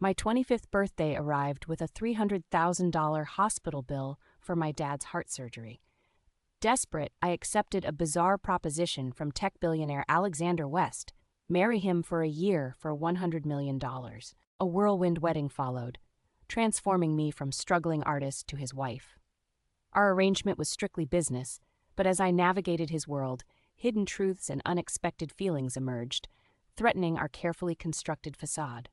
My 25th birthday arrived with a $300,000 hospital bill for my dad's heart surgery. Desperate, I accepted a bizarre proposition from tech billionaire Alexander West: marry him for a year for $100 million. A whirlwind wedding followed, transforming me from struggling artist to his wife. Our arrangement was strictly business, but as I navigated his world, hidden truths and unexpected feelings emerged, threatening our carefully constructed facade.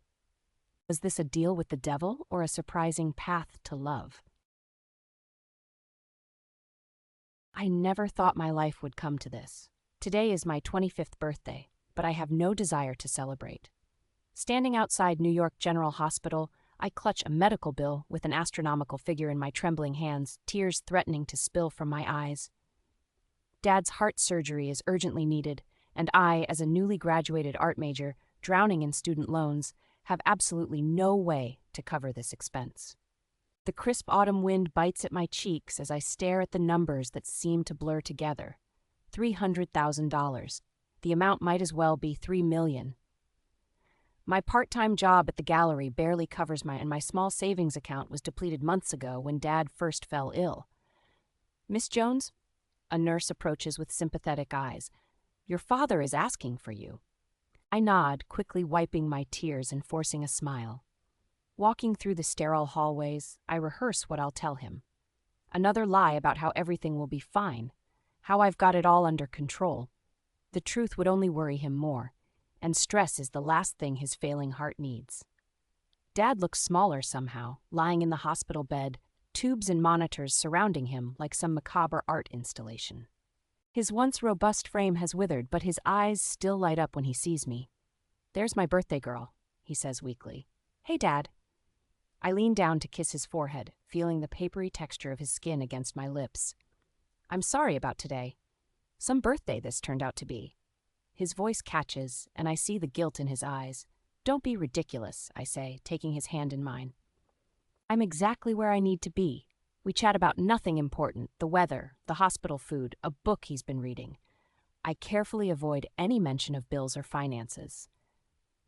Was this a deal with the devil or a surprising path to love? I never thought my life would come to this. Today is my 25th birthday, but I have no desire to celebrate. Standing outside New York General Hospital, I clutch a medical bill with an astronomical figure in my trembling hands, tears threatening to spill from my eyes. Dad's heart surgery is urgently needed, and I, as a newly graduated art major, drowning in student loans, have absolutely no way to cover this expense. The crisp autumn wind bites at my cheeks as I stare at the numbers that seem to blur together. $300,000. The amount might as well be $3 million. My part-time job at the gallery barely covers my small savings account was depleted months ago when Dad first fell ill. "Miss Jones?" A nurse approaches with sympathetic eyes. "Your father is asking for you." I nod, quickly wiping my tears and forcing a smile. Walking through the sterile hallways, I rehearse what I'll tell him. Another lie about how everything will be fine, how I've got it all under control. The truth would only worry him more, and stress is the last thing his failing heart needs. Dad looks smaller somehow, lying in the hospital bed, tubes and monitors surrounding him like some macabre art installation. His once robust frame has withered, but his eyes still light up when he sees me. "There's my birthday girl," he says weakly. "Hey, Dad." I lean down to kiss his forehead, feeling the papery texture of his skin against my lips. "I'm sorry about today. Some birthday this turned out to be." His voice catches, and I see the guilt in his eyes. "Don't be ridiculous," I say, taking his hand in mine. I'm exactly where I need to be. We chat about nothing important: the weather, the hospital food, a book he's been reading. I carefully avoid any mention of bills or finances.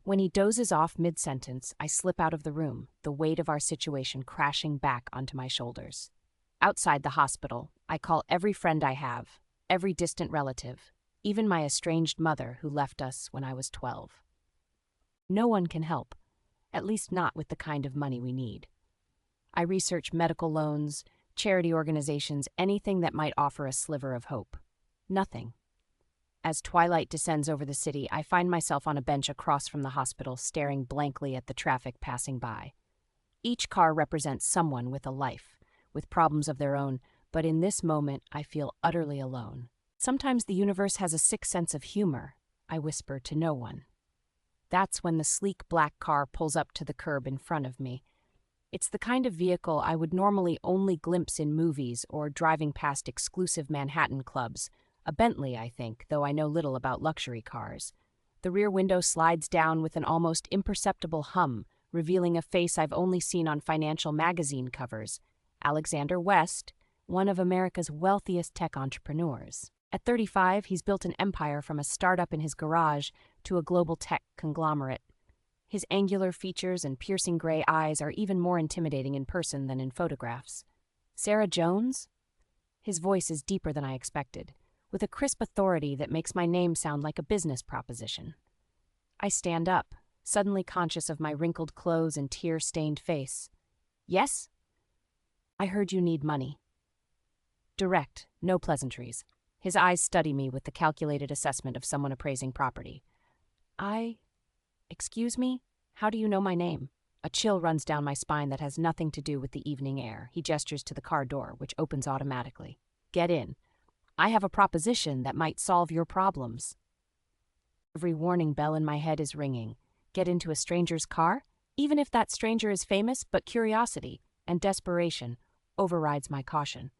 When he dozes off mid-sentence, I slip out of the room, the weight of our situation crashing back onto my shoulders. Outside the hospital, I call every friend I have, every distant relative, even my estranged mother who left us when I was 12. No one can help, at least not with the kind of money we need. I research medical loans, charity organizations, anything that might offer a sliver of hope. Nothing. As twilight descends over the city, I find myself on a bench across from the hospital, staring blankly at the traffic passing by. Each car represents someone with a life, with problems of their own, but in this moment I feel utterly alone. Sometimes the universe has a sick sense of humor, I whisper to no one. That's when the sleek black car pulls up to the curb in front of me. It's the kind of vehicle I would normally only glimpse in movies or driving past exclusive Manhattan clubs. A Bentley, I think, though I know little about luxury cars. The rear window slides down with an almost imperceptible hum, revealing a face I've only seen on financial magazine covers: Alexander West, one of America's wealthiest tech entrepreneurs. At 35, he's built an empire from a startup in his garage to a global tech conglomerate. His angular features and piercing gray eyes are even more intimidating in person than in photographs. "Sarah Jones?" His voice is deeper than I expected, with a crisp authority that makes my name sound like a business proposition. I stand up, suddenly conscious of my wrinkled clothes and tear-stained face. "Yes?" "I heard you need money." Direct, no pleasantries. His eyes study me with the calculated assessment of someone appraising property. "Excuse me? How do you know my name?" A chill runs down my spine that has nothing to do with the evening air. He gestures to the car door, which opens automatically. "Get in. I have a proposition that might solve your problems." Every warning bell in my head is ringing. Get into a stranger's car? Even if that stranger is famous, but curiosity and desperation overrides my caution.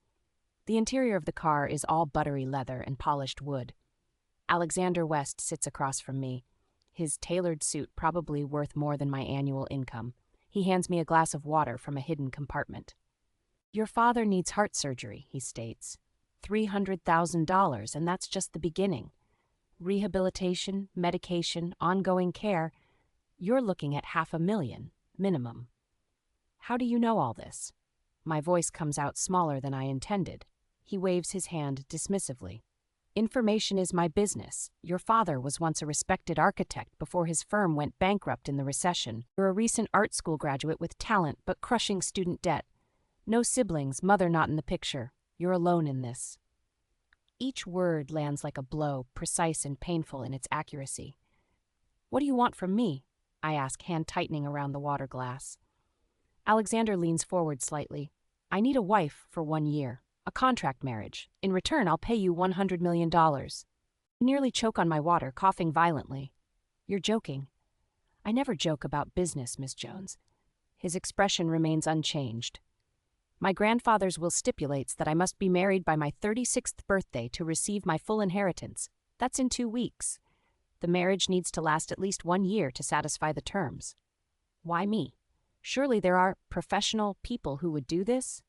The interior of the car is all buttery leather and polished wood. Alexander West sits across from me, his tailored suit probably worth more than my annual income. He hands me a glass of water from a hidden compartment. "Your father needs heart surgery," he states. $300,000, and that's just the beginning. Rehabilitation, medication, ongoing care. You're looking at $500,000. minimum. How do you know all this? My voice comes out smaller than I intended. He waves his hand dismissively. Information is my business. Your father was once a respected architect before his firm went bankrupt in the recession. You're a recent art school graduate with talent but crushing student debt. No siblings, mother not in the picture. You're alone in this. Each word lands like a blow, precise and painful in its accuracy. What do you want from me? I ask, hand tightening around the water glass. Alexander leans forward slightly. I need a wife for 1 year. A contract marriage. In return, I'll pay you $100 million. I nearly choke on my water, coughing violently. You're joking. I never joke about business, Miss Jones. His expression remains unchanged. My grandfather's will stipulates that I must be married by my 36th birthday to receive my full inheritance. That's in 2 weeks. The marriage needs to last at least 1 year to satisfy the terms. Why me? Surely there are professional people who would do this?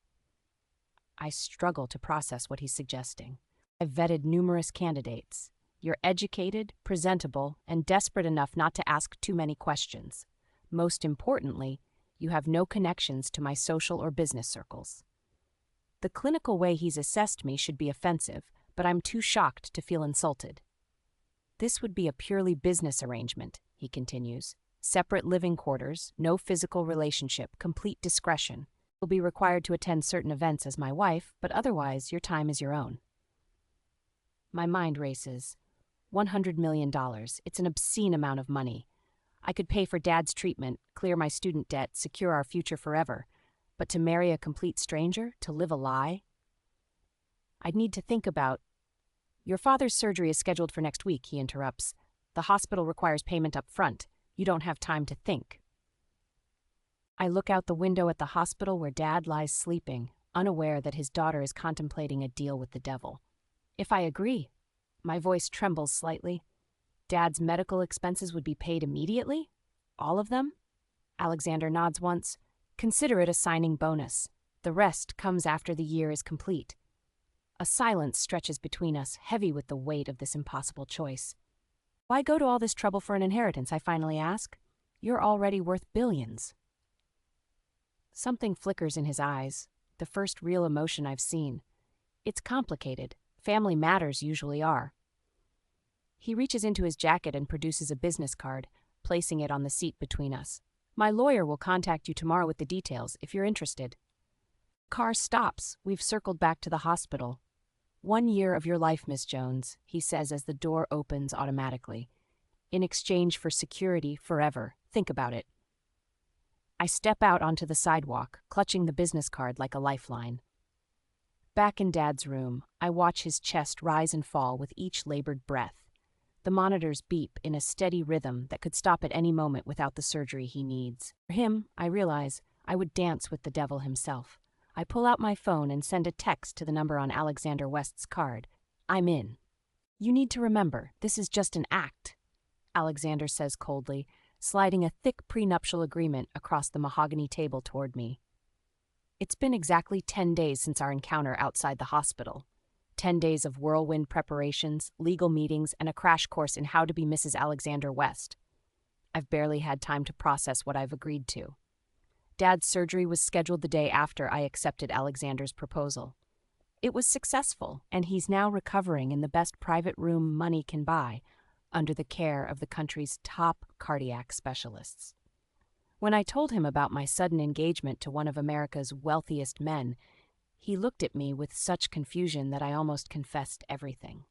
I struggle to process what he's suggesting. I've vetted numerous candidates. You're educated, presentable, and desperate enough not to ask too many questions. Most importantly, you have no connections to my social or business circles. The clinical way he's assessed me should be offensive, but I'm too shocked to feel insulted. This would be a purely business arrangement, he continues. Separate living quarters, no physical relationship, complete discretion. You'll be required to attend certain events as my wife, but otherwise your time is your own. My mind races. $100 million. It's an obscene amount of money. I could pay for Dad's treatment, clear my student debt, secure our future forever. But to marry a complete stranger? To live a lie? I'd need to think about... Your father's surgery is scheduled for next week, he interrupts. The hospital requires payment up front. You don't have time to think. I look out the window at the hospital where Dad lies sleeping, unaware that his daughter is contemplating a deal with the devil. If I agree, my voice trembles slightly. Dad's medical expenses would be paid immediately? All of them? Alexander nods once. Consider it a signing bonus. The rest comes after the year is complete. A silence stretches between us, heavy with the weight of this impossible choice. Why go to all this trouble for an inheritance, I finally ask? You're already worth billions. Something flickers in his eyes, the first real emotion I've seen. It's complicated. Family matters usually are. He reaches into his jacket and produces a business card, placing it on the seat between us. My lawyer will contact you tomorrow with the details, if you're interested. Car stops. We've circled back to the hospital. 1 year of your life, Miss Jones, he says as the door opens automatically. In exchange for security forever. Think about it. I step out onto the sidewalk, clutching the business card like a lifeline. Back in Dad's room, I watch his chest rise and fall with each labored breath. The monitors beep in a steady rhythm that could stop at any moment without the surgery he needs. For him, I realize, I would dance with the devil himself. I pull out my phone and send a text to the number on Alexander West's card. I'm in. You need to remember, this is just an act, Alexander says coldly, sliding a thick prenuptial agreement across the mahogany table toward me. It's been exactly 10 days since our encounter outside the hospital. 10 days of whirlwind preparations, legal meetings, and a crash course in how to be Mrs. Alexander West. I've barely had time to process what I've agreed to. Dad's surgery was scheduled the day after I accepted Alexander's proposal. It was successful, and he's now recovering in the best private room money can buy, under the care of the country's top cardiac specialists. When I told him about my sudden engagement to one of America's wealthiest men, he looked at me with such confusion that I almost confessed everything.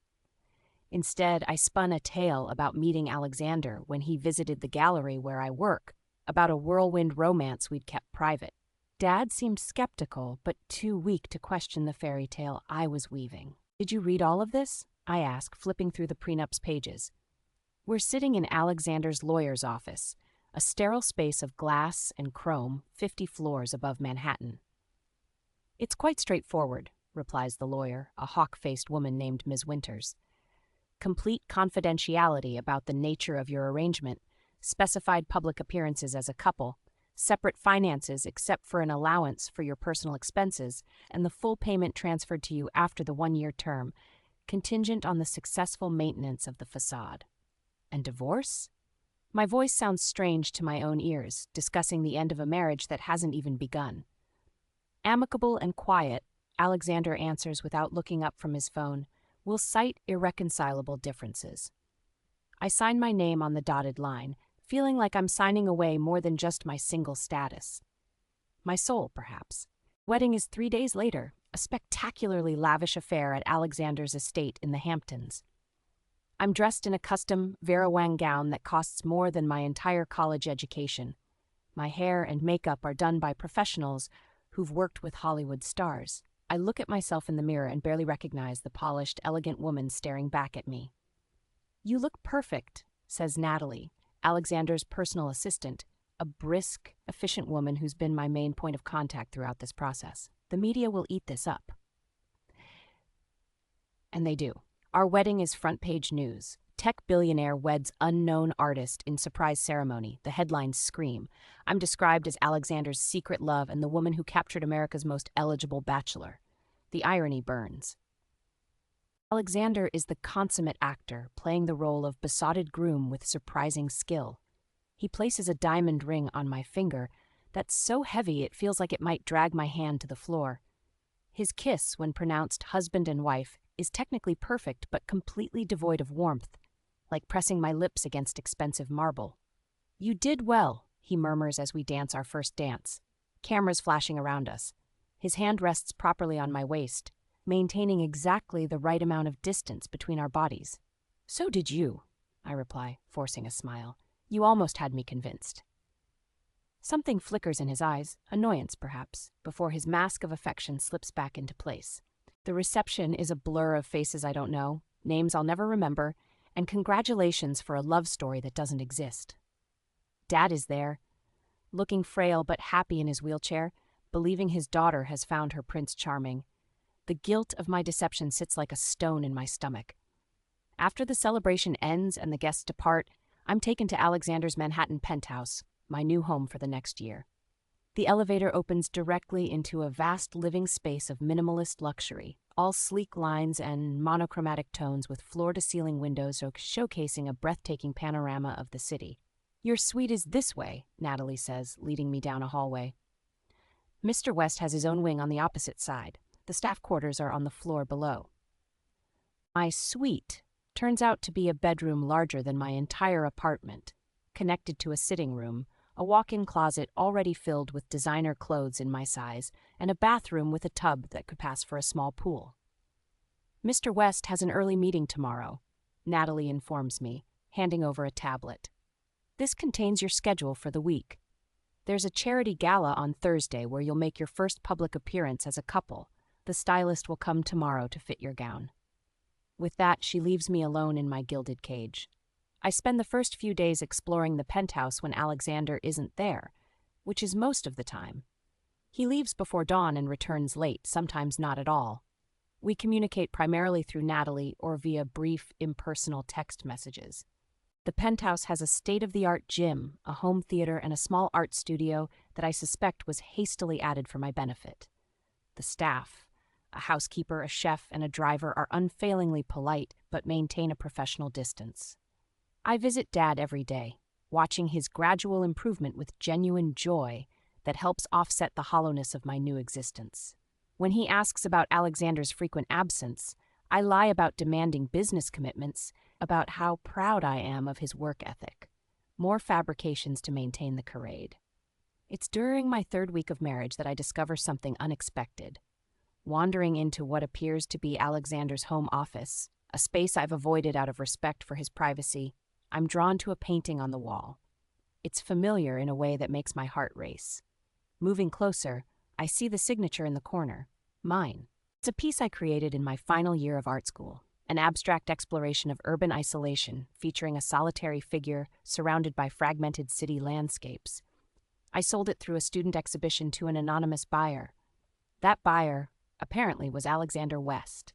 Instead, I spun a tale about meeting Alexander when he visited the gallery where I work, about a whirlwind romance we'd kept private. Dad seemed skeptical, but too weak to question the fairy tale I was weaving. Did you read all of this? I ask, flipping through the prenup's pages. We're sitting in Alexander's lawyer's office, a sterile space of glass and chrome 50 floors above Manhattan. It's quite straightforward, replies the lawyer, a hawk-faced woman named Ms. Winters. Complete confidentiality about the nature of your arrangement, specified public appearances as a couple, separate finances except for an allowance for your personal expenses, and the full payment transferred to you after the 1-year term, contingent on the successful maintenance of the facade. And divorce? My voice sounds strange to my own ears, discussing the end of a marriage that hasn't even begun. Amicable and quiet, Alexander answers without looking up from his phone. We'll cite irreconcilable differences. I sign my name on the dotted line, feeling like I'm signing away more than just my single status. My soul, perhaps. Wedding is 3 days later, a spectacularly lavish affair at Alexander's estate in the Hamptons. I'm dressed in a custom Vera Wang gown that costs more than my entire college education. My hair and makeup are done by professionals who've worked with Hollywood stars. I look at myself in the mirror and barely recognize the polished, elegant woman staring back at me. "You look perfect," says Natalie, Alexander's personal assistant, a brisk, efficient woman who's been my main point of contact throughout this process. The media will eat this up. And they do. Our wedding is front-page news. Tech billionaire weds unknown artist in surprise ceremony. The headlines scream. I'm described as Alexander's secret love and the woman who captured America's most eligible bachelor. The irony burns. Alexander is the consummate actor, playing the role of besotted groom with surprising skill. He places a diamond ring on my finger that's so heavy it feels like it might drag my hand to the floor. His kiss, when pronounced husband and wife, is technically perfect but completely devoid of warmth, like pressing my lips against expensive marble. "You did well," he murmurs as we dance our first dance. Cameras flashing around us. His hand rests properly on my waist, maintaining exactly the right amount of distance between our bodies. "So did you," I reply, forcing a smile. "You almost had me convinced." Something flickers in his eyes, annoyance perhaps, before his mask of affection slips back into place. The reception is a blur of faces I don't know, names I'll never remember, and congratulations for a love story that doesn't exist. Dad is there, looking frail but happy in his wheelchair, believing his daughter has found her Prince Charming. The guilt of my deception sits like a stone in my stomach. After the celebration ends and the guests depart, I'm taken to Alexander's Manhattan penthouse, my new home for the next year. The elevator opens directly into a vast living space of minimalist luxury, all sleek lines and monochromatic tones with floor-to-ceiling windows showcasing a breathtaking panorama of the city. "Your suite is this way," Natalie says, leading me down a hallway. Mr. West has his own wing on the opposite side. The staff quarters are on the floor below. My suite turns out to be a bedroom larger than my entire apartment, connected to a sitting room, a walk-in closet already filled with designer clothes in my size, and a bathroom with a tub that could pass for a small pool. "Mr. West has an early meeting tomorrow," Natalie informs me, handing over a tablet. "This contains your schedule for the week. There's a charity gala on Thursday where you'll make your first public appearance as a couple. The stylist will come tomorrow to fit your gown." With that, she leaves me alone in my gilded cage. I spend the first few days exploring the penthouse when Alexander isn't there, which is most of the time. He leaves before dawn and returns late, sometimes not at all. We communicate primarily through Natalie or via brief, impersonal text messages. The penthouse has a state-of-the-art gym, a home theater, and a small art studio that I suspect was hastily added for my benefit. The staff, a housekeeper, a chef, and a driver, are unfailingly polite but maintain a professional distance. I visit Dad every day, watching his gradual improvement with genuine joy that helps offset the hollowness of my new existence. When he asks about Alexander's frequent absence, I lie about demanding business commitments, about how proud I am of his work ethic. More fabrications to maintain the charade. It's during my 3rd week of marriage that I discover something unexpected. Wandering into what appears to be Alexander's home office, a space I've avoided out of respect for his privacy, I'm drawn to a painting on the wall. It's familiar in a way that makes my heart race. Moving closer, I see the signature in the corner, mine. It's a piece I created in my final year of art school, an abstract exploration of urban isolation featuring a solitary figure surrounded by fragmented city landscapes. I sold it through a student exhibition to an anonymous buyer. That buyer, apparently, was Alexander West.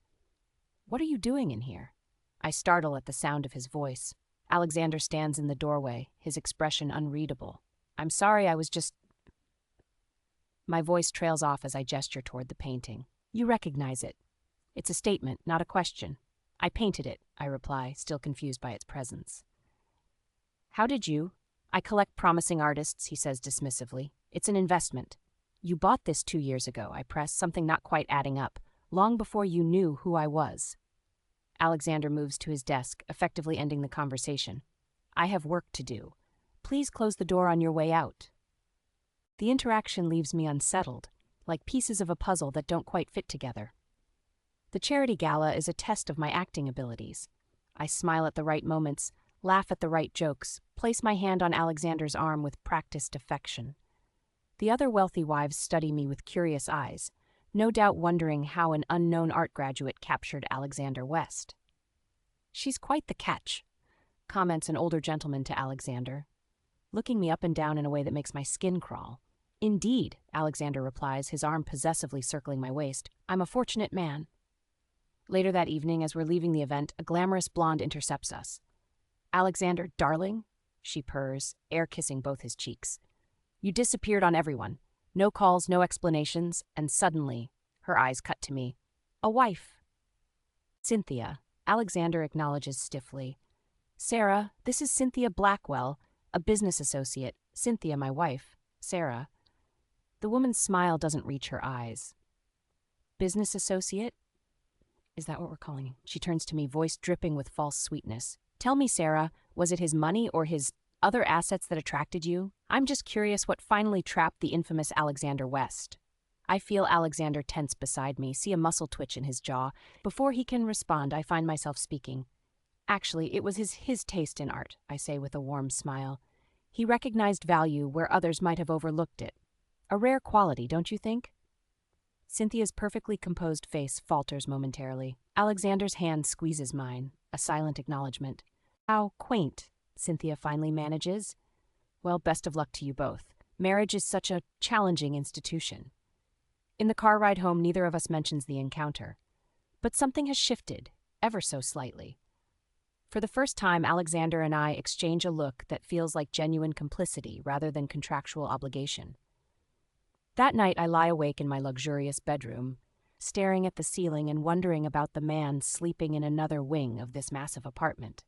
"What are you doing in here?" I startle at the sound of his voice. Alexander stands in the doorway, his expression unreadable. "I'm sorry, I was just..." My voice trails off as I gesture toward the painting. "You recognize it. It's a statement, not a question." "I painted it," I reply, still confused by its presence. How did you? I collect promising artists, he says dismissively. It's an investment. You bought this 2 years ago, I press, something not quite adding up, long before you knew who I was. Alexander moves to his desk, effectively ending the conversation. I have work to do. Please close the door on your way out. The interaction leaves me unsettled, like pieces of a puzzle that don't quite fit together. The charity gala is a test of my acting abilities. I smile at the right moments, laugh at the right jokes, place my hand on Alexander's arm with practiced affection. The other wealthy wives study me with curious eyes, no doubt wondering how an unknown art graduate captured Alexander West. She's quite the catch, comments an older gentleman to Alexander, looking me up and down in a way that makes my skin crawl. Indeed, Alexander replies, his arm possessively circling my waist. I'm a fortunate man. Later that evening, as we're leaving the event, a glamorous blonde intercepts us. Alexander, darling, she purrs, air-kissing both his cheeks. You disappeared on everyone. No calls, no explanations, and suddenly, her eyes cut to me. A wife. Cynthia, Alexander acknowledges stiffly. Sarah, this is Cynthia Blackwell, a business associate. Cynthia, my wife. Sarah. The woman's smile doesn't reach her eyes. Business associate? Is that what we're calling him? She turns to me, voice dripping with false sweetness. Tell me, Sarah, was it his money or his other assets that attracted you? I'm just curious what finally trapped the infamous Alexander West. I feel Alexander tense beside me, see a muscle twitch in his jaw. Before he can respond, I find myself speaking. Actually, it was his taste in art, I say with a warm smile. He recognized value where others might have overlooked it. A rare quality, don't you think? Cynthia's perfectly composed face falters momentarily. Alexander's hand squeezes mine, a silent acknowledgement. How quaint, Cynthia finally manages. Well, best of luck to you both. Marriage is such a challenging institution. In the car ride home, neither of us mentions the encounter. But something has shifted, ever so slightly. For the first time, Alexander and I exchange a look that feels like genuine complicity rather than contractual obligation. That night, I lie awake in my luxurious bedroom, staring at the ceiling and wondering about the man sleeping in another wing of this massive apartment.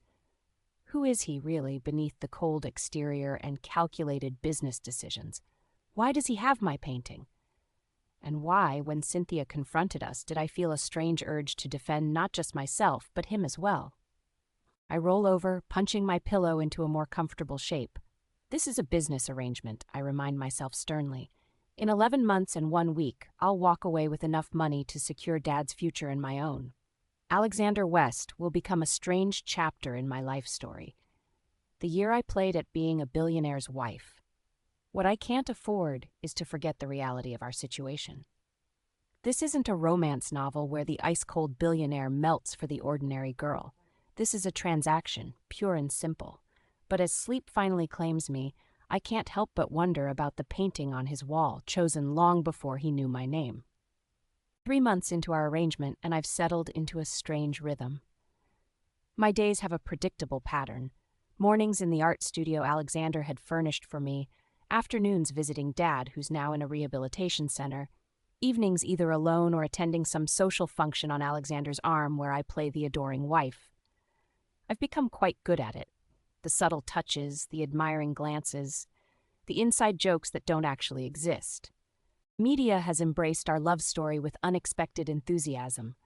Who is he, really, beneath the cold exterior and calculated business decisions? Why does he have my painting? And why, when Cynthia confronted us, did I feel a strange urge to defend not just myself, but him as well? I roll over, punching my pillow into a more comfortable shape. This is a business arrangement, I remind myself sternly. In 11 months and 1 week, I'll walk away with enough money to secure Dad's future and my own. Alexander West will become a strange chapter in my life story. The year I played at being a billionaire's wife. What I can't afford is to forget the reality of our situation. This isn't a romance novel where the ice-cold billionaire melts for the ordinary girl. This is a transaction, pure and simple. But as sleep finally claims me, I can't help but wonder about the painting on his wall, chosen long before he knew my name. 3 months into our arrangement, and I've settled into a strange rhythm. My days have a predictable pattern. Mornings in the art studio Alexander had furnished for me, afternoons visiting Dad, who's now in a rehabilitation center, evenings either alone or attending some social function on Alexander's arm where I play the adoring wife. I've become quite good at it. The subtle touches, the admiring glances, the inside jokes that don't actually exist. Media has embraced our love story with unexpected enthusiasm.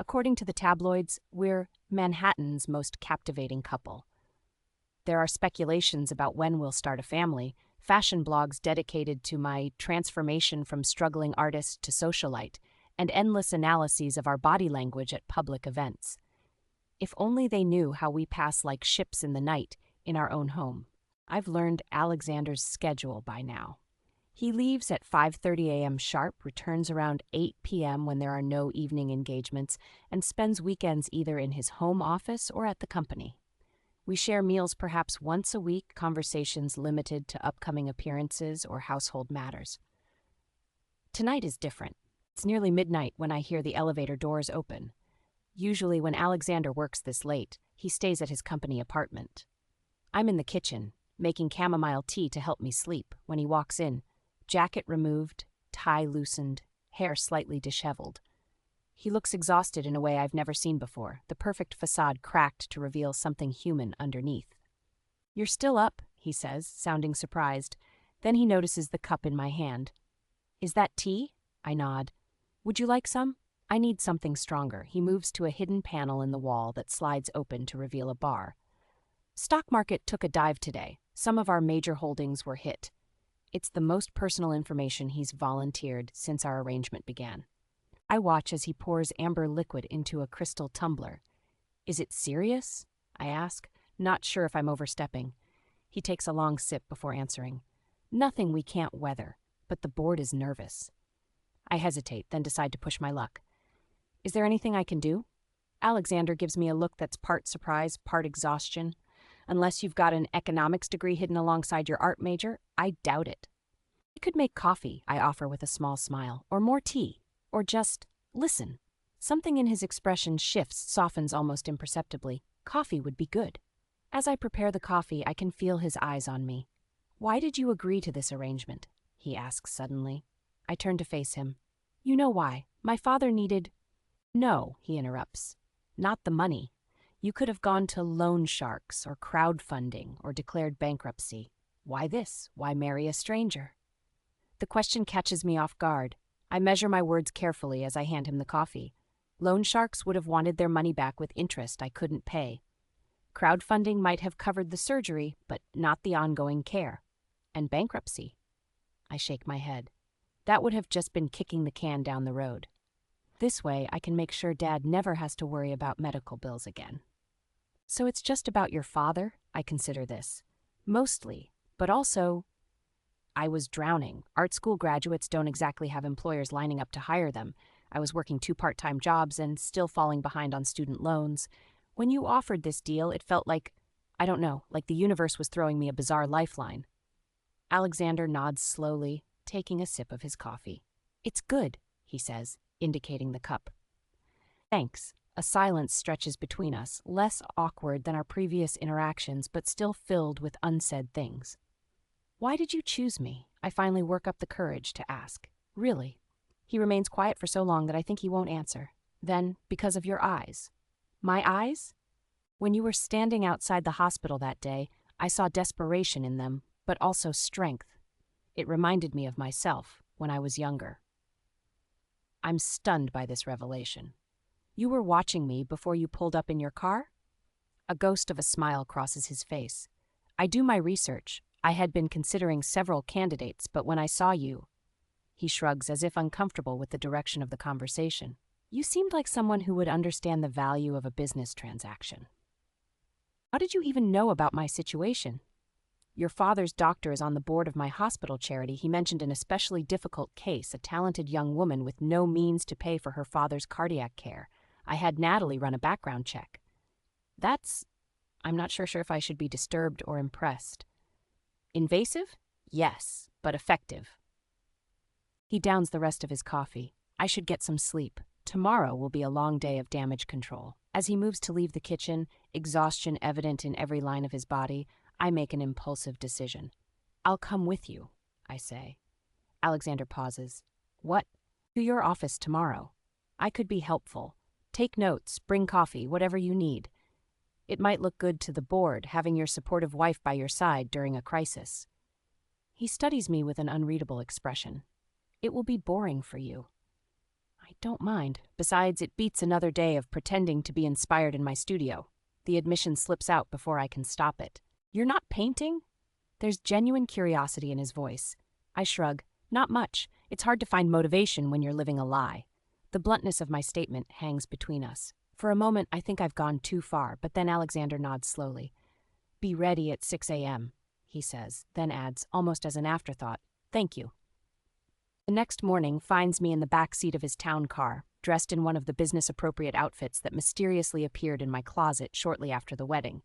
According to the tabloids, we're Manhattan's most captivating couple. There are speculations about when we'll start a family, fashion blogs dedicated to my transformation from struggling artist to socialite, and endless analyses of our body language at public events. If only they knew how we pass like ships in the night in our own home. I've learned Alexander's schedule by now. He leaves at 5:30 a.m. sharp, returns around 8 p.m. when there are no evening engagements, and spends weekends either in his home office or at the company. We share meals perhaps once a week, conversations limited to upcoming appearances or household matters. Tonight is different. It's nearly midnight when I hear the elevator doors open. Usually when Alexander works this late, he stays at his company apartment. I'm in the kitchen, making chamomile tea to help me sleep, when he walks in, jacket removed, tie loosened, hair slightly disheveled. He looks exhausted in a way I've never seen before, the perfect facade cracked to reveal something human underneath. You're still up, he says, sounding surprised. Then he notices the cup in my hand. Is that tea? I nod. Would you like some? I need something stronger. He moves to a hidden panel in the wall that slides open to reveal a bar. Stock market took a dive today. Some of our major holdings were hit. It's the most personal information he's volunteered since our arrangement began. I watch as he pours amber liquid into a crystal tumbler. Is it serious? I ask, not sure if I'm overstepping. He takes a long sip before answering. Nothing we can't weather, but the board is nervous. I hesitate, then decide to push my luck. Is there anything I can do? Alexander gives me a look that's part surprise, part exhaustion. Unless you've got an economics degree hidden alongside your art major, I doubt it. You could make coffee, I offer with a small smile, or more tea, or just listen. Something in his expression shifts, softens almost imperceptibly. Coffee would be good. As I prepare the coffee, I can feel his eyes on me. Why did you agree to this arrangement? He asks suddenly. I turn to face him. You know why. My father needed... No, he interrupts. Not the money. You could have gone to loan sharks or crowdfunding or declared bankruptcy. Why this? Why marry a stranger? The question catches me off guard. I measure my words carefully as I hand him the coffee. Loan sharks would have wanted their money back with interest I couldn't pay. Crowdfunding might have covered the surgery, but not the ongoing care. And bankruptcy. I shake my head. That would have just been kicking the can down the road. This way, I can make sure Dad never has to worry about medical bills again. So it's just about your father? I consider this. Mostly, but also... I was drowning. Art school graduates don't exactly have employers lining up to hire them. I was working 2 part-time jobs and still falling behind on student loans. When you offered this deal, it felt like, I don't know, like the universe was throwing me a bizarre lifeline. Alexander nods slowly, taking a sip of his coffee. It's good, he says, indicating the cup. Thanks. A silence stretches between us, less awkward than our previous interactions, but still filled with unsaid things. Why did you choose me? I finally work up the courage to ask. Really? He remains quiet for so long that I think he won't answer. Then, because of your eyes. My eyes? When you were standing outside the hospital that day, I saw desperation in them, but also strength. It reminded me of myself when I was younger. I'm stunned by this revelation. You were watching me before you pulled up in your car? A ghost of a smile crosses his face. I do my research. I had been considering several candidates, but when I saw you... He shrugs as if uncomfortable with the direction of the conversation. You seemed like someone who would understand the value of a business transaction. How did you even know about my situation? Your father's doctor is on the board of my hospital charity. He mentioned an especially difficult case, a talented young woman with no means to pay for her father's cardiac care. I had Natalie run a background check. I'm not sure if I should be disturbed or impressed. Invasive? Yes, but effective. He downs the rest of his coffee. I should get some sleep. Tomorrow will be a long day of damage control. As he moves to leave the kitchen, exhaustion evident in every line of his body, I make an impulsive decision. I'll come with you, I say. Alexander pauses. What? To your office tomorrow. I could be helpful. Take notes, bring coffee, whatever you need. It might look good to the board, having your supportive wife by your side during a crisis. He studies me with an unreadable expression. It will be boring for you. I don't mind. Besides, it beats another day of pretending to be inspired in my studio. The admission slips out before I can stop it. You're not painting? There's genuine curiosity in his voice. I shrug. Not much. It's hard to find motivation when you're living a lie. The bluntness of my statement hangs between us. For a moment, I think I've gone too far, but then Alexander nods slowly. Be ready at 6 a.m., he says, then adds, almost as an afterthought, thank you. The next morning finds me in the back seat of his town car, dressed in one of the business-appropriate outfits that mysteriously appeared in my closet shortly after the wedding.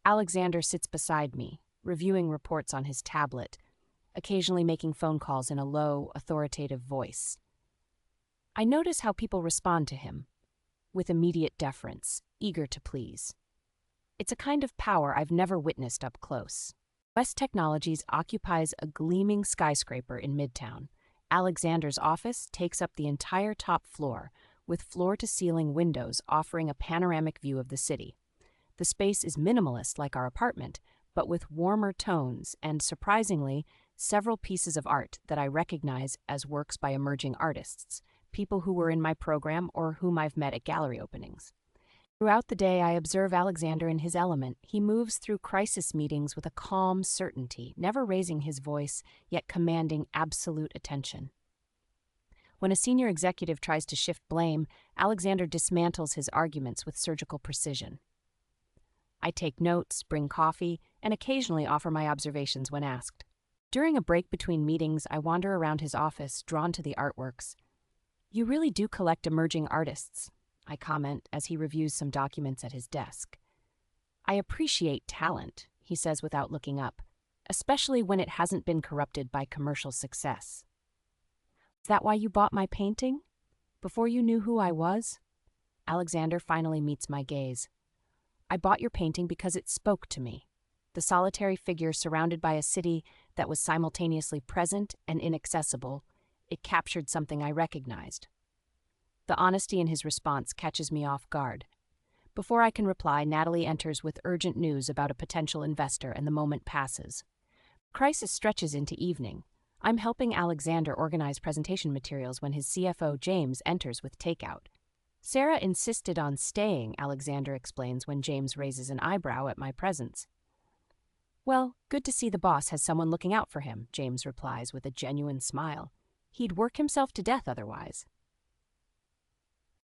Alexander sits beside me, reviewing reports on his tablet, occasionally making phone calls in a low, authoritative voice. I notice how people respond to him, with immediate deference, eager to please. It's a kind of power I've never witnessed up close. West Technologies occupies a gleaming skyscraper in Midtown. Alexander's office takes up the entire top floor, with floor-to-ceiling windows offering a panoramic view of the city. The space is minimalist like our apartment, but with warmer tones and, surprisingly, several pieces of art that I recognize as works by emerging artists, people who were in my program or whom I've met at gallery openings. Throughout the day, I observe Alexander in his element. He moves through crisis meetings with a calm certainty, never raising his voice, yet commanding absolute attention. When a senior executive tries to shift blame, Alexander dismantles his arguments with surgical precision. I take notes, bring coffee, and occasionally offer my observations when asked. During a break between meetings, I wander around his office, drawn to the artworks. "You really do collect emerging artists," I comment as he reviews some documents at his desk. "I appreciate talent," he says without looking up, "especially when it hasn't been corrupted by commercial success." "Is that why you bought my painting? Before you knew who I was?" Alexander finally meets my gaze. "I bought your painting because it spoke to me. The solitary figure surrounded by a city that was simultaneously present and inaccessible, it captured something I recognized." The honesty in his response catches me off guard. Before I can reply, Natalie enters with urgent news about a potential investor, and the moment passes. Crisis stretches into evening. I'm helping Alexander organize presentation materials when his CFO, James, enters with takeout. "Sarah insisted on staying," Alexander explains when James raises an eyebrow at my presence. "Well, good to see the boss has someone looking out for him," James replies with a genuine smile. "He'd work himself to death otherwise."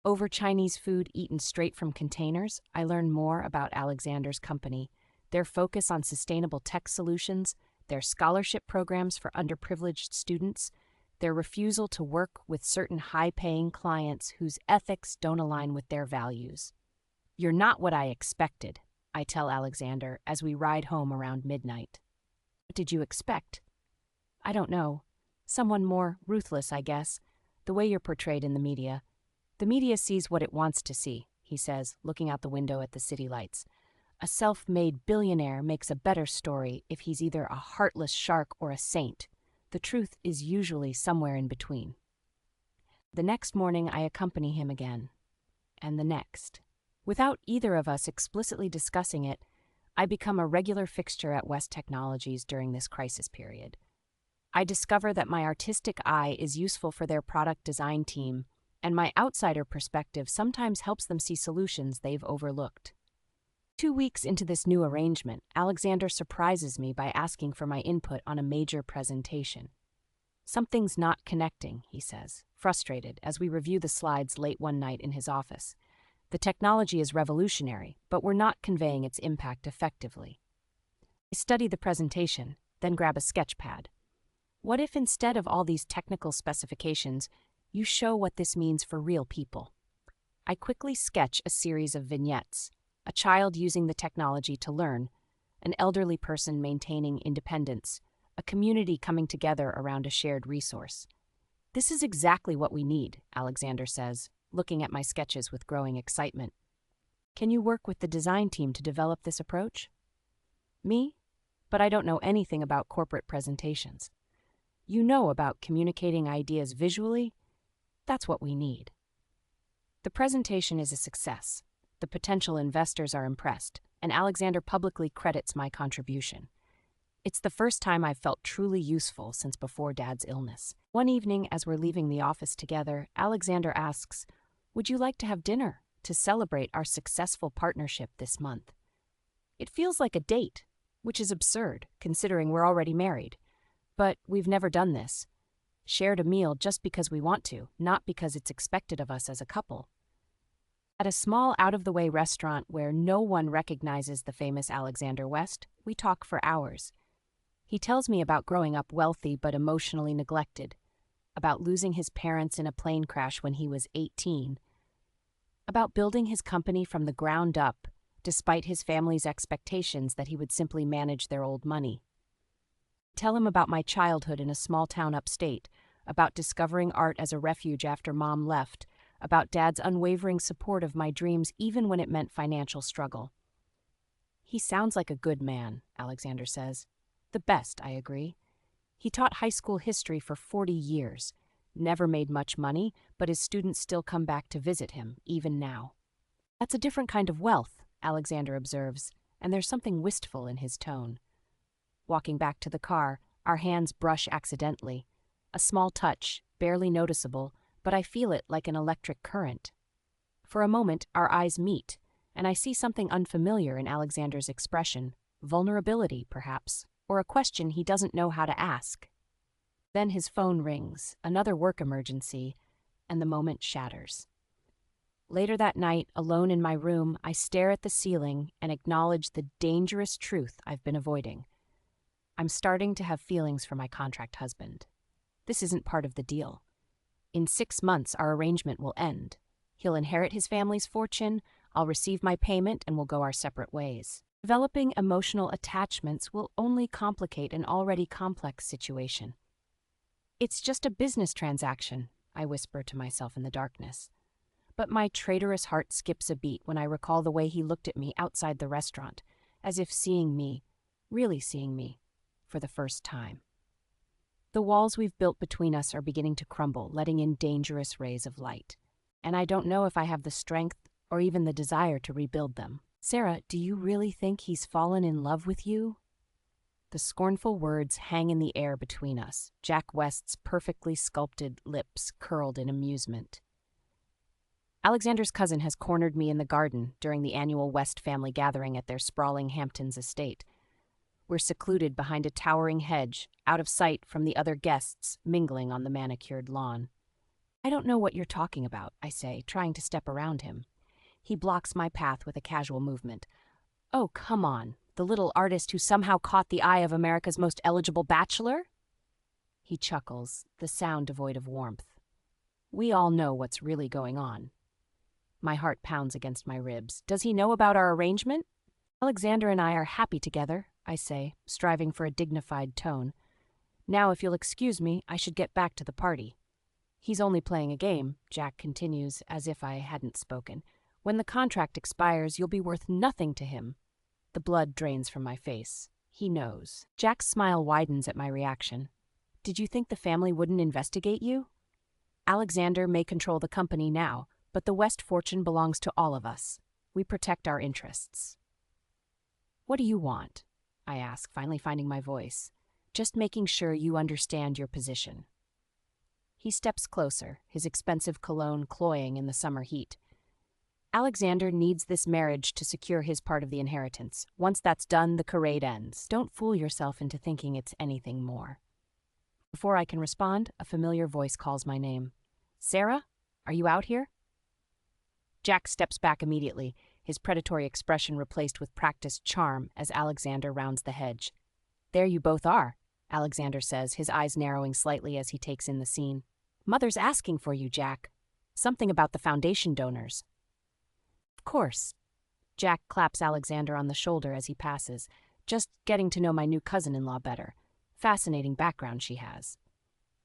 Over Chinese food eaten straight from containers, I learn more about Alexander's company, their focus on sustainable tech solutions, their scholarship programs for underprivileged students, their refusal to work with certain high-paying clients whose ethics don't align with their values. "You're not what I expected," I tell Alexander as we ride home around midnight. "What did you expect?" "I don't know. Someone more ruthless, I guess. The way you're portrayed in the media. The media sees what it wants to see," he says, looking out the window at the city lights. "A self-made billionaire makes a better story if he's either a heartless shark or a saint. The truth is usually somewhere in between." The next morning, I accompany him again. And the next. Without either of us explicitly discussing it, I become a regular fixture at West Technologies during this crisis period. I discover that my artistic eye is useful for their product design team, and my outsider perspective sometimes helps them see solutions they've overlooked. 2 weeks into this new arrangement, Alexander surprises me by asking for my input on a major presentation. "Something's not connecting," he says, frustrated as we review the slides late one night in his office. "The technology is revolutionary, but we're not conveying its impact effectively." I study the presentation, then grab a sketch pad. What if instead of all these technical specifications, you show what this means for real people? I quickly sketch a series of vignettes: a child using the technology to learn, an elderly person maintaining independence, a community coming together around a shared resource. "This is exactly what we need," Alexander says, looking at my sketches with growing excitement. "Can you work with the design team to develop this approach?" "Me? But I don't know anything about corporate presentations." "You know about communicating ideas visually? That's what we need." The presentation is a success. The potential investors are impressed, and Alexander publicly credits my contribution. It's the first time I've felt truly useful since before Dad's illness. One evening, as we're leaving the office together, Alexander asks, "Would you like to have dinner to celebrate our successful partnership this month?" It feels like a date, which is absurd, considering we're already married. But we've never done this. Shared a meal just because we want to, not because it's expected of us as a couple. At a small, out-of-the-way restaurant where no one recognizes the famous Alexander West, we talk for hours. He tells me about growing up wealthy but emotionally neglected, about losing his parents in a plane crash when he was 18, about building his company from the ground up, despite his family's expectations that he would simply manage their old money. Tell him about my childhood in a small town upstate, about discovering art as a refuge after Mom left, about Dad's unwavering support of my dreams even when it meant financial struggle. "He sounds like a good man," Alexander says. "The best," I agree. "He taught high school history for 40 years, never made much money, but his students still come back to visit him, even now." "That's a different kind of wealth," Alexander observes, and there's something wistful in his tone. Walking back to the car, our hands brush accidentally. A small touch, barely noticeable, but I feel it like an electric current. For a moment, our eyes meet, and I see something unfamiliar in Alexander's expression, vulnerability, perhaps, or a question he doesn't know how to ask. Then his phone rings, another work emergency, and the moment shatters. Later that night, alone in my room, I stare at the ceiling and acknowledge the dangerous truth I've been avoiding. I'm starting to have feelings for my contract husband. This isn't part of the deal. In 6 months, our arrangement will end. He'll inherit his family's fortune, I'll receive my payment, and we'll go our separate ways. Developing emotional attachments will only complicate an already complex situation. It's just a business transaction, I whisper to myself in the darkness. But my traitorous heart skips a beat when I recall the way he looked at me outside the restaurant, as if seeing me, really seeing me, for the first time. The walls we've built between us are beginning to crumble, letting in dangerous rays of light. And I don't know if I have the strength or even the desire to rebuild them. Sarah, do you really think he's fallen in love with you? The scornful words hang in the air between us, Jack West's perfectly sculpted lips curled in amusement. Alexander's cousin has cornered me in the garden during the annual West family gathering at their sprawling Hamptons estate. We're secluded behind a towering hedge, out of sight from the other guests mingling on the manicured lawn. I don't know what you're talking about, I say, trying to step around him. He blocks my path with a casual movement. Oh, come on, the little artist who somehow caught the eye of America's most eligible bachelor? He chuckles, the sound devoid of warmth. We all know what's really going on. My heart pounds against my ribs. Does he know about our arrangement? Alexander and I are happy together, I say, striving for a dignified tone. Now, if you'll excuse me, I should get back to the party. He's only playing a game, Jack continues, as if I hadn't spoken. When the contract expires, you'll be worth nothing to him. The blood drains from my face. He knows. Jack's smile widens at my reaction. Did you think the family wouldn't investigate you? Alexander may control the company now, but the West fortune belongs to all of us. We protect our interests. What do you want? I ask, finally finding my voice. Just making sure you understand your position. He steps closer, his expensive cologne cloying in the summer heat. Alexander needs this marriage to secure his part of the inheritance. Once that's done, the charade ends. Don't fool yourself into thinking it's anything more. Before I can respond, a familiar voice calls my name. Sarah, are you out here? Jack steps back immediately, his predatory expression replaced with practiced charm as Alexander rounds the hedge. There you both are, Alexander says, his eyes narrowing slightly as he takes in the scene. Mother's asking for you, Jack. Something about the foundation donors. Of course. Jack claps Alexander on the shoulder as he passes, just getting to know my new cousin-in-law better. Fascinating background she has.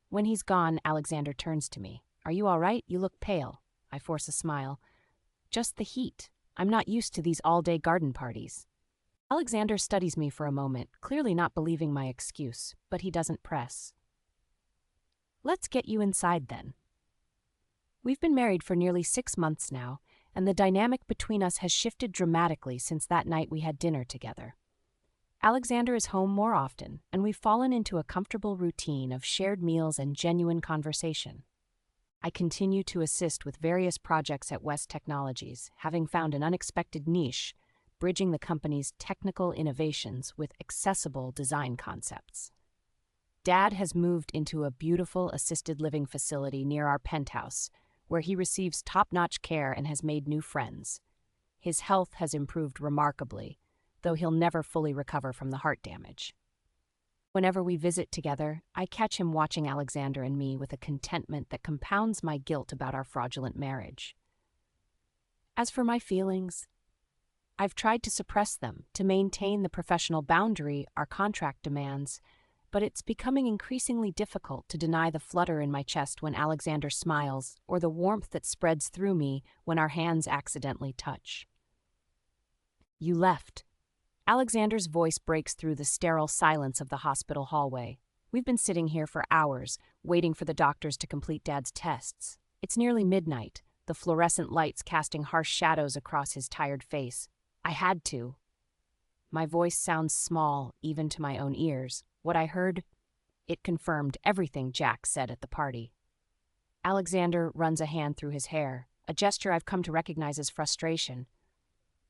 When he's gone, Alexander turns to me. Are you all right? You look pale. I force a smile. Just the heat. I'm not used to these all-day garden parties. Alexander studies me for a moment, clearly not believing my excuse, but he doesn't press. Let's get you inside then. We've been married for nearly 6 months now, and the dynamic between us has shifted dramatically since that night we had dinner together. Alexander is home more often, and we've fallen into a comfortable routine of shared meals and genuine conversation. I continue to assist with various projects at West Technologies, having found an unexpected niche, bridging the company's technical innovations with accessible design concepts. Dad has moved into a beautiful assisted living facility near our penthouse, where he receives top-notch care and has made new friends. His health has improved remarkably, though he'll never fully recover from the heart damage. Whenever we visit together, I catch him watching Alexander and me with a contentment that compounds my guilt about our fraudulent marriage. As for my feelings, I've tried to suppress them, to maintain the professional boundary our contract demands, but it's becoming increasingly difficult to deny the flutter in my chest when Alexander smiles, or the warmth that spreads through me when our hands accidentally touch. You left. Alexander's voice breaks through the sterile silence of the hospital hallway. We've been sitting here for hours, waiting for the doctors to complete Dad's tests. It's nearly midnight, the fluorescent lights casting harsh shadows across his tired face. I had to. My voice sounds small, even to my own ears. What I heard, it confirmed everything Jack said at the party. Alexander runs a hand through his hair, a gesture I've come to recognize as frustration.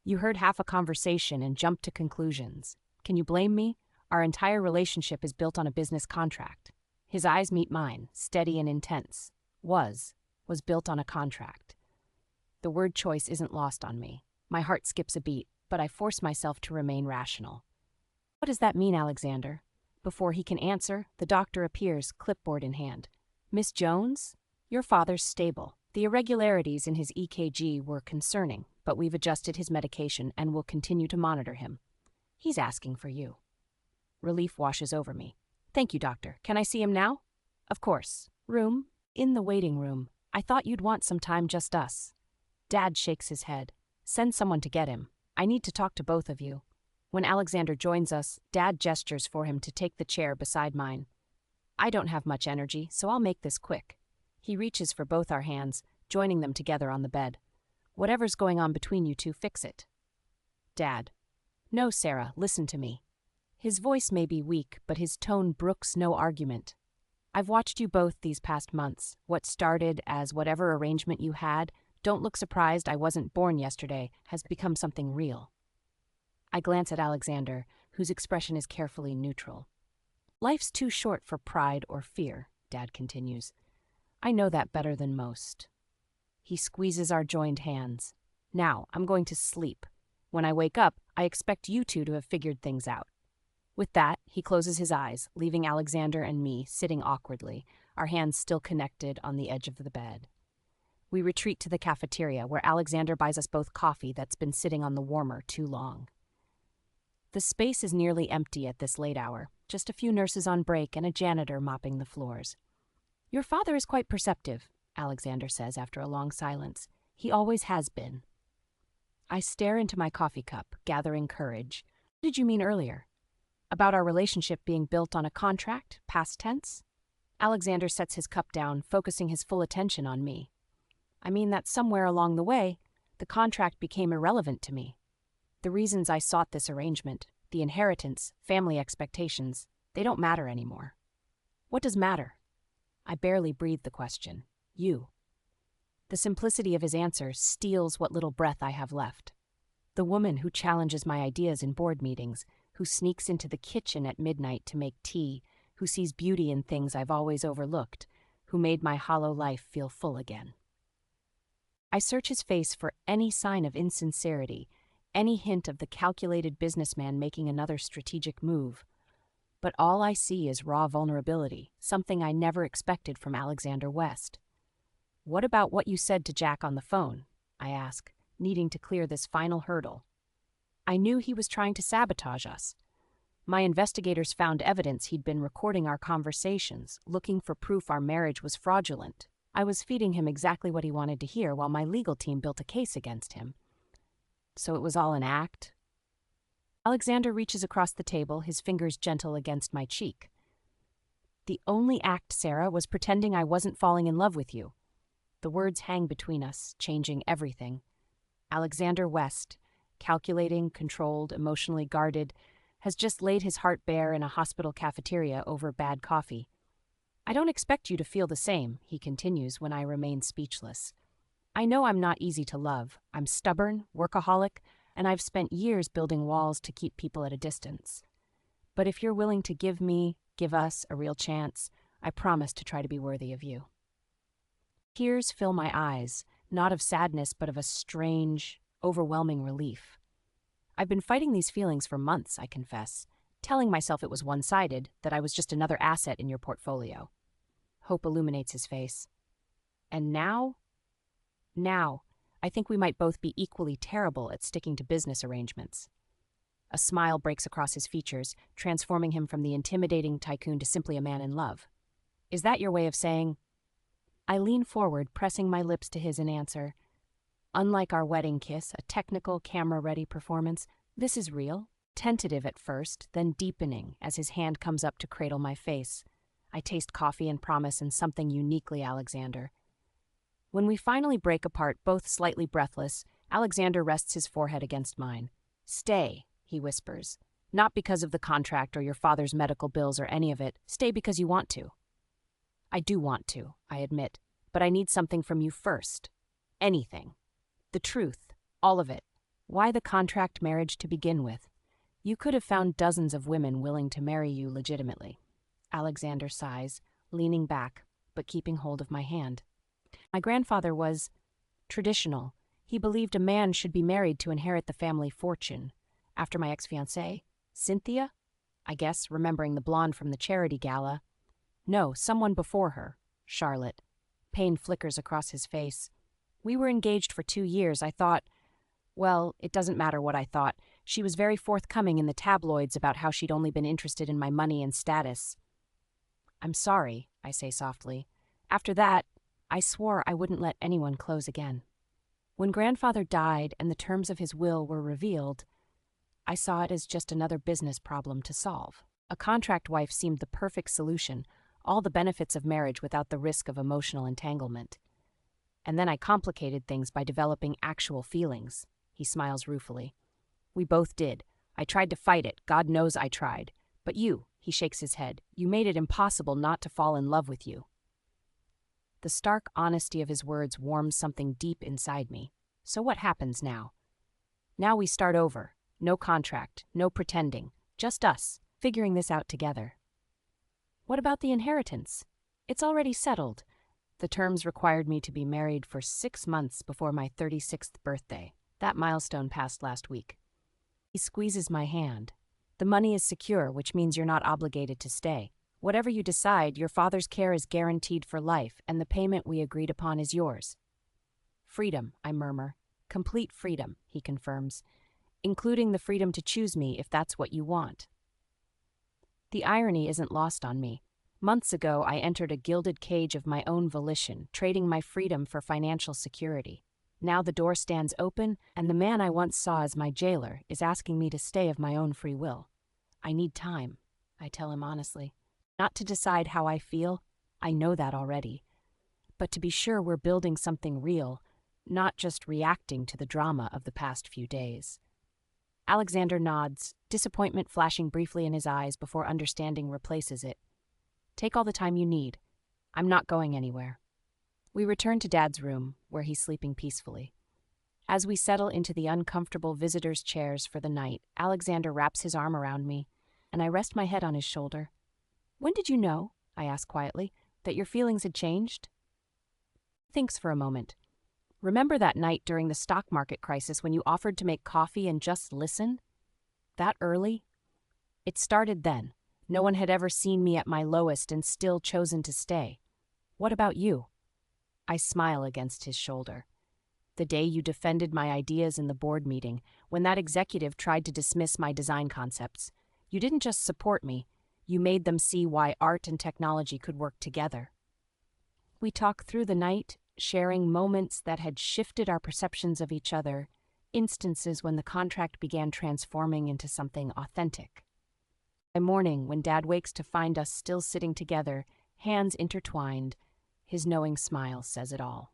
You heard half a conversation and jumped to conclusions. Can you blame me? Our entire relationship is built on a business contract. His eyes meet mine, steady and intense. Was built on a contract. The word choice isn't lost on me. My heart skips a beat, but I force myself to remain rational. What does that mean, Alexander? Before he can answer, the doctor appears, clipboard in hand. Miss Jones? Your father's stable. The irregularities in his EKG were concerning, but we've adjusted his medication and will continue to monitor him. He's asking for you. Relief washes over me. Thank you, doctor. Can I see him now? Of course. Room? In the waiting room. I thought you'd want some time just us. Dad shakes his head. Send someone to get him. I need to talk to both of you. When Alexander joins us, Dad gestures for him to take the chair beside mine. I don't have much energy, so I'll make this quick. He reaches for both our hands, joining them together on the bed. Whatever's going on between you two, fix it. Dad. No, Sarah, listen to me. His voice may be weak, but his tone brooks no argument. I've watched you both these past months. What started as whatever arrangement you had, don't look surprised I wasn't born yesterday, has become something real. I glance at Alexander, whose expression is carefully neutral. Life's too short for pride or fear, Dad continues. I know that better than most. He squeezes our joined hands. Now, I'm going to sleep. When I wake up, I expect you two to have figured things out. With that, he closes his eyes, leaving Alexander and me sitting awkwardly, our hands still connected on the edge of the bed. We retreat to the cafeteria, where Alexander buys us both coffee that's been sitting on the warmer too long. The space is nearly empty at this late hour, just a few nurses on break and a janitor mopping the floors. Your father is quite perceptive, Alexander says after a long silence. He always has been. I stare into my coffee cup, gathering courage. What did you mean earlier? About our relationship being built on a contract, past tense? Alexander sets his cup down, focusing his full attention on me. I mean that somewhere along the way, the contract became irrelevant to me. The reasons I sought this arrangement, the inheritance, family expectations, they don't matter anymore. What does matter? I barely breathe the question. You. The simplicity of his answer steals what little breath I have left. The woman who challenges my ideas in board meetings, who sneaks into the kitchen at midnight to make tea, who sees beauty in things I've always overlooked, who made my hollow life feel full again. I search his face for any sign of insincerity, any hint of the calculated businessman making another strategic move. But all I see is raw vulnerability, something I never expected from Alexander West. What about what you said to Jack on the phone? I ask, needing to clear this final hurdle. I knew he was trying to sabotage us. My investigators found evidence he'd been recording our conversations, looking for proof our marriage was fraudulent. I was feeding him exactly what he wanted to hear while my legal team built a case against him. So it was all an act? Alexander reaches across the table, his fingers gentle against my cheek. The only act, Sarah, was pretending I wasn't falling in love with you. The words hang between us, changing everything. Alexander West, calculating, controlled, emotionally guarded, has just laid his heart bare in a hospital cafeteria over bad coffee. I don't expect you to feel the same, he continues when I remain speechless. I know I'm not easy to love. I'm stubborn, workaholic, and I've spent years building walls to keep people at a distance. But if you're willing to give us a real chance, I promise to try to be worthy of you. Tears fill my eyes, not of sadness but of a strange, overwhelming relief. I've been fighting these feelings for months, I confess, telling myself it was one-sided, that I was just another asset in your portfolio. Hope illuminates his face. And now, I think we might both be equally terrible at sticking to business arrangements. A smile breaks across his features, transforming him from the intimidating tycoon to simply a man in love. Is that your way of saying? I lean forward, pressing my lips to his in answer. Unlike our wedding kiss, a technical, camera-ready performance, this is real. Tentative at first, then deepening as his hand comes up to cradle my face. I taste coffee and promise and something uniquely Alexander. When we finally break apart, both slightly breathless, Alexander rests his forehead against mine. Stay, he whispers. Not because of the contract or your father's medical bills or any of it. Stay because you want to. I do want to, I admit, but I need something from you first. Anything. The truth. All of it. Why the contract marriage to begin with? You could have found dozens of women willing to marry you legitimately. Alexander sighs, leaning back, but keeping hold of my hand. My grandfather was traditional. He believed a man should be married to inherit the family fortune. After my ex-fiancée, Cynthia? I guess, remembering the blonde from the charity gala. No, someone before her, Charlotte. Pain flickers across his face. We were engaged for 2 years. I thought, well, it doesn't matter what I thought. She was very forthcoming in the tabloids about how she'd only been interested in my money and status. I'm sorry, I say softly. After that, I swore I wouldn't let anyone close again. When grandfather died and the terms of his will were revealed, I saw it as just another business problem to solve. A contract wife seemed the perfect solution, all the benefits of marriage without the risk of emotional entanglement. And then I complicated things by developing actual feelings. He smiles ruefully. We both did. I tried to fight it. God knows I tried. But you, he shakes his head, you made it impossible not to fall in love with you. The stark honesty of his words warms something deep inside me. So what happens now? Now we start over. No contract, no pretending. Just us, figuring this out together. What about the inheritance? It's already settled. The terms required me to be married for 6 months before my 36th birthday. That milestone passed last week. He squeezes my hand. The money is secure, which means you're not obligated to stay. Whatever you decide, your father's care is guaranteed for life, and the payment we agreed upon is yours. Freedom, I murmur. Complete freedom, he confirms, including the freedom to choose me if that's what you want. The irony isn't lost on me. Months ago, I entered a gilded cage of my own volition, trading my freedom for financial security. Now the door stands open, and the man I once saw as my jailer is asking me to stay of my own free will. I need time, I tell him honestly. Not to decide how I feel, I know that already. But to be sure we're building something real, not just reacting to the drama of the past few days. Alexander nods, disappointment flashing briefly in his eyes before understanding replaces it. Take all the time you need. I'm not going anywhere. We return to Dad's room, where he's sleeping peacefully. As we settle into the uncomfortable visitors' chairs for the night, Alexander wraps his arm around me, and I rest my head on his shoulder. When did you know, I ask quietly, that your feelings had changed? He thinks for a moment. Remember that night during the stock market crisis when you offered to make coffee and just listen? That early? It started then. No one had ever seen me at my lowest and still chosen to stay. What about you? I smile against his shoulder. The day you defended my ideas in the board meeting, when that executive tried to dismiss my design concepts, you didn't just support me, you made them see why art and technology could work together. We talk through the night, sharing moments that had shifted our perceptions of each other, instances when the contract began transforming into something authentic. By morning, when Dad wakes to find us still sitting together, hands intertwined, his knowing smile says it all.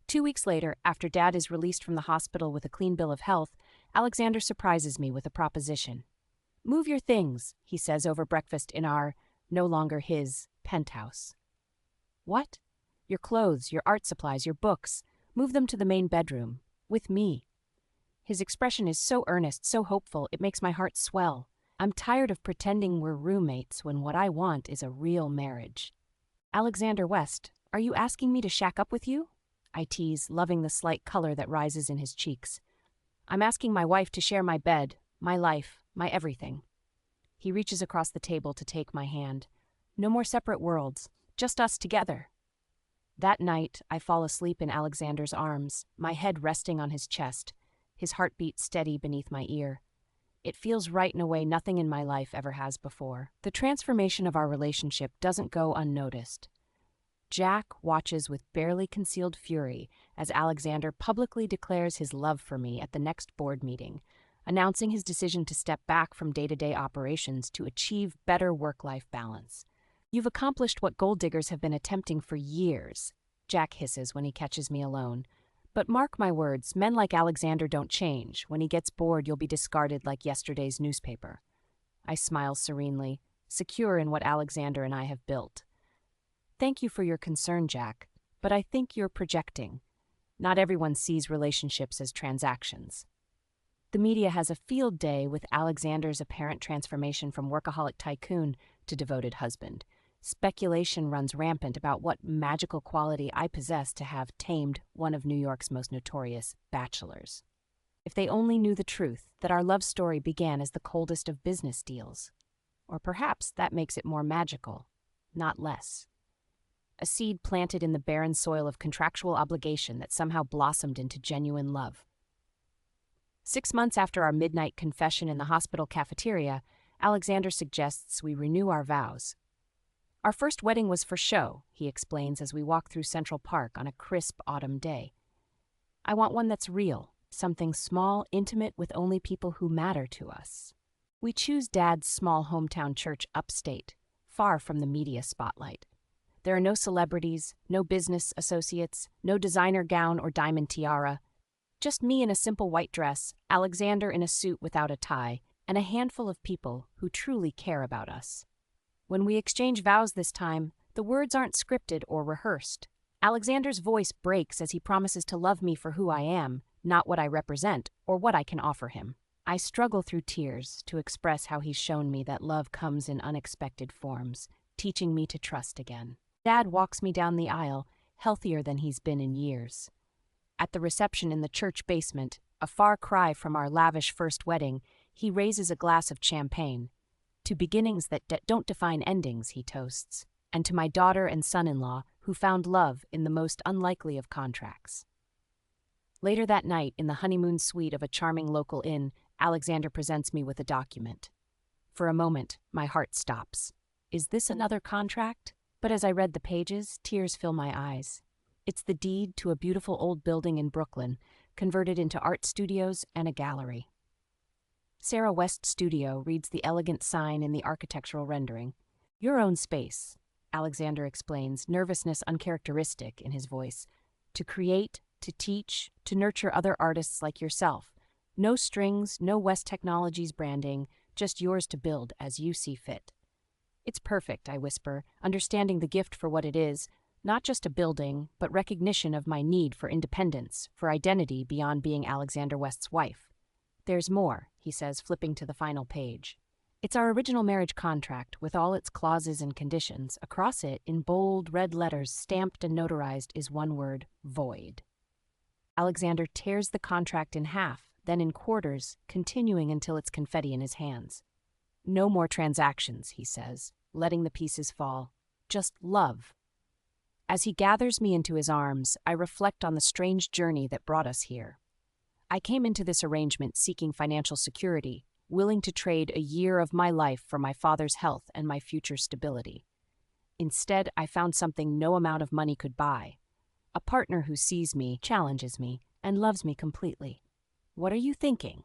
2 weeks later, after Dad is released from the hospital with a clean bill of health, Alexander surprises me with a proposition. Move your things, he says over breakfast in our, no longer his, penthouse. What? Your clothes, your art supplies, your books. Move them to the main bedroom. With me. His expression is so earnest, so hopeful, it makes my heart swell. I'm tired of pretending we're roommates when what I want is a real marriage. Alexander West, are you asking me to shack up with you? I tease, loving the slight color that rises in his cheeks. I'm asking my wife to share my bed, my life, my everything. He reaches across the table to take my hand. No more separate worlds, just us together. That night, I fall asleep in Alexander's arms, my head resting on his chest, his heartbeat steady beneath my ear. It feels right in a way nothing in my life ever has before. The transformation of our relationship doesn't go unnoticed. Jack watches with barely concealed fury as Alexander publicly declares his love for me at the next board meeting, announcing his decision to step back from day-to-day operations to achieve better work-life balance. You've accomplished what gold diggers have been attempting for years, Jack hisses when he catches me alone. But mark my words, men like Alexander don't change. When he gets bored, you'll be discarded like yesterday's newspaper. I smile serenely, secure in what Alexander and I have built. Thank you for your concern, Jack, but I think you're projecting. Not everyone sees relationships as transactions. The media has a field day with Alexander's apparent transformation from workaholic tycoon to devoted husband. Speculation runs rampant about what magical quality I possess to have tamed one of New York's most notorious bachelors. If they only knew the truth, that our love story began as the coldest of business deals. Or perhaps that makes it more magical, not less. A seed planted in the barren soil of contractual obligation that somehow blossomed into genuine love. 6 months after our midnight confession in the hospital cafeteria, Alexander suggests we renew our vows. Our first wedding was for show, he explains as we walk through Central Park on a crisp autumn day. I want one that's real, something small, intimate with only people who matter to us. We choose Dad's small hometown church upstate, far from the media spotlight. There are no celebrities, no business associates, no designer gown or diamond tiara. Just me in a simple white dress, Alexander in a suit without a tie, and a handful of people who truly care about us. When we exchange vows this time, the words aren't scripted or rehearsed. Alexander's voice breaks as he promises to love me for who I am, not what I represent or what I can offer him. I struggle through tears to express how he's shown me that love comes in unexpected forms, teaching me to trust again. Dad walks me down the aisle, healthier than he's been in years. At the reception in the church basement, a far cry from our lavish first wedding, he raises a glass of champagne. To beginnings that don't define endings, he toasts, and to my daughter and son-in-law who found love in the most unlikely of contracts. Later that night, in the honeymoon suite of a charming local inn, Alexander presents me with a document. For a moment, my heart stops. Is this another contract? But as I read the pages, tears fill my eyes. It's the deed to a beautiful old building in Brooklyn, converted into art studios and a gallery. Sarah West Studio reads the elegant sign in the architectural rendering. Your own space, Alexander explains, nervousness uncharacteristic in his voice. To create, to teach, to nurture other artists like yourself. No strings, no West Technologies branding, just yours to build as you see fit. It's perfect, I whisper, understanding the gift for what it is, not just a building, but recognition of my need for independence, for identity beyond being Alexander West's wife. There's more, he says, flipping to the final page. It's our original marriage contract with all its clauses and conditions. Across it, in bold red letters stamped and notarized, is one word, void. Alexander tears the contract in half, then in quarters, continuing until it's confetti in his hands. No more transactions, he says, letting the pieces fall. Just love. As he gathers me into his arms, I reflect on the strange journey that brought us here. I came into this arrangement seeking financial security, willing to trade a year of my life for my father's health and my future stability. Instead, I found something no amount of money could buy. A partner who sees me, challenges me, and loves me completely. What are you thinking?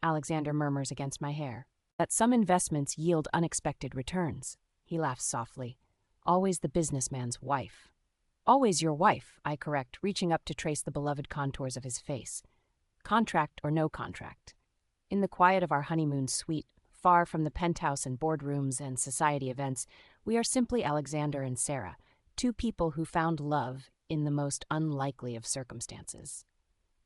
Alexander murmurs against my hair. That some investments yield unexpected returns. He laughs softly. Always the businessman's wife. Always your wife, I correct, reaching up to trace the beloved contours of his face. Contract or no contract. In the quiet of our honeymoon suite, far from the penthouse and boardrooms and society events, we are simply Alexander and Sarah, two people who found love in the most unlikely of circumstances.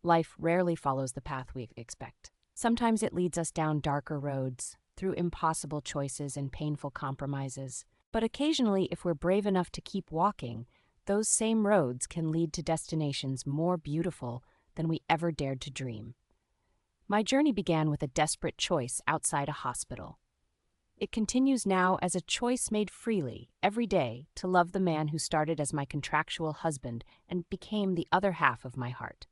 Life rarely follows the path we expect. Sometimes it leads us down darker roads, through impossible choices and painful compromises. But occasionally, if we're brave enough to keep walking, those same roads can lead to destinations more beautiful than we ever dared to dream. My journey began with a desperate choice outside a hospital. It continues now as a choice made freely, every day, to love the man who started as my contractual husband and became the other half of my heart.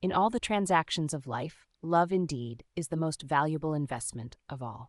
In all the transactions of life, love indeed is the most valuable investment of all.